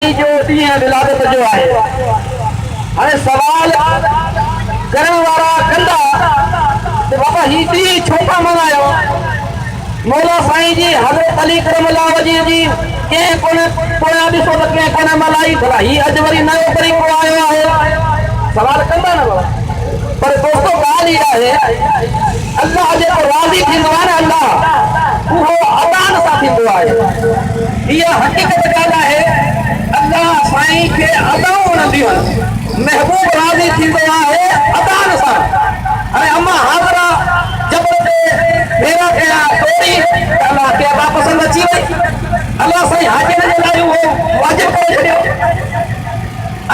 जो विलादत जो है हाणे सवाल करण वारा कंदा तो बाबा ही दी छोटा मनायो मौला साईं जी हज़रत अली करमल्लाह वजह जी के कोने कोया दिसो त के कोने मलाई भला ही अज वरी नयो तरीक़ो आयो है सवाल कंदा न बाबा। पर दोस्तों गाल इहा है अल्लाह जेको राज़ी थींदो आहे न अल्लाह उहो अदान सां थींदो आहे। इहा हक़ीक़त ॻाल्हि आहे अल्लाह साईं खे अदाऊं वणंदियूं आहिनि महबूब राज़ी थींदो आहे अदान सां। हाणे अम्मा हाज़रा जबल ते फेरा कया तोड़ी अल्लाह खे अदा पसंदि अची वई अल्लाह साईं हाजिर जे लाइ उहो वाजिब करे छॾियो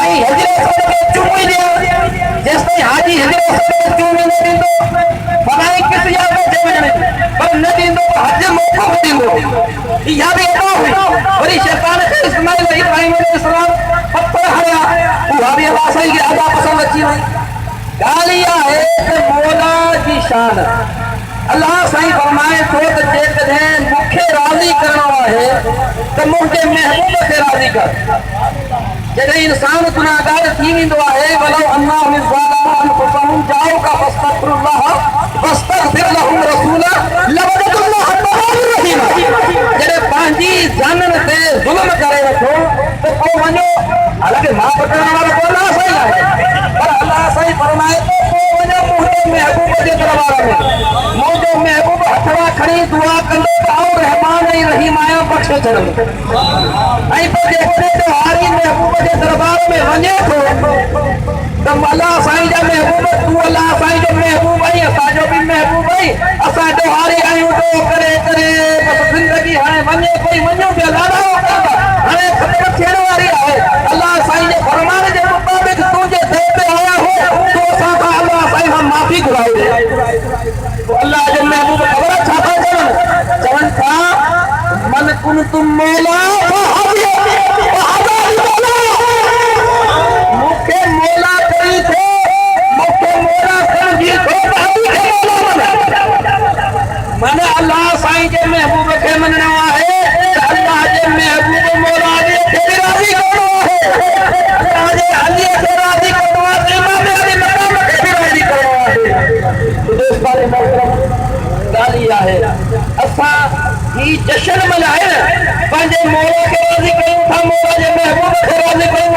ऐं हज़रत खे चुमी ॾियो जेसिताईं हाजी हज़रत खे चुमी न ॾींदो फलाणी किस या वेठे वञण पर न ॾींदो हज मौक़ो बि ॾींदो। इहा बि अदा हुई वरी शैतान खे इस्माइल इब्राहिम अलैहिस्सलाम पत्थर हणिया उहा बि अल्लाह साईं खे अदा पसंदि अची वई। ॻाल्हि इहा आहे त मौला जी शान अल्लाह साईं फरमाए थो त जेकॾहिं मूंखे राज़ी करणो आहे त मुंहिंजे महबूब खे राज़ी कर। जॾहिं इंसान गुनाहगार थी वेंदो आहे वलो अल्लाह ज़ालिमून अनफुसहुम जाऊका फस्तगफिरुल्लाह वस्तगफिर लहुम रसूला लवजदुल्लाह तवाबुर रहीम। जॾहिं पंहिंजी जाननि ते ज़ुल्म करे वठो त पोइ वञो हालांकि माफ़ करण वारो को अल्लाह साईं आहे पर अल्लाह साईं फरमाए थो पोइ वञो मुंहिंजे महबूब जे दरबार में मुंहिंजो महबूब हथवा खणी दुआ कंदो त आऊं रहमान ऐं रहीम आहियां बख़्शे छॾंदो। ऐं पोइ जेकॾहिं त्योहारी महबूब जे दरबार में वञे थो त अल्लाह साईं जा महबूब तूं अल्लाह साईं जो महबूब आई असांजो बि महबूब आई असां त्योहारी आहियूं तो करे करे बसि ज़िंदगी हाणे वञे कोई वञो पिया लाॾा हाणे ख़बर थियण वारी आहे अल्लाह साईं जे फरमान जे मुताबिक़ तुंहिंजे दिल ते आया हो तो असां खां अल्लाह साईं खां माफ़ी घुराई अल्लाह जे महबूब ख़बर छा था चवनि था मन कुंतुम मौला मूंखे मौला कई थो मूंखे मौला सम्झी थो मन अल्लाह साईं जे महबूब खे मञणो आहे त अल्लाह जे महबूब मौला खे बि राज़ी करणो आहे अल्लाह जे अली खे राज़ी करणो आहे इमाम अली मक़ाम खे बि राज़ी करणो आहे। दोस्तान मोहतरम ॻाल्हि इहा आहे असां ही जश्न मल्हाइण पंहिंजे मौला खे राज़ी कयूं था मौला जे महबूब खे राज़ी कयूं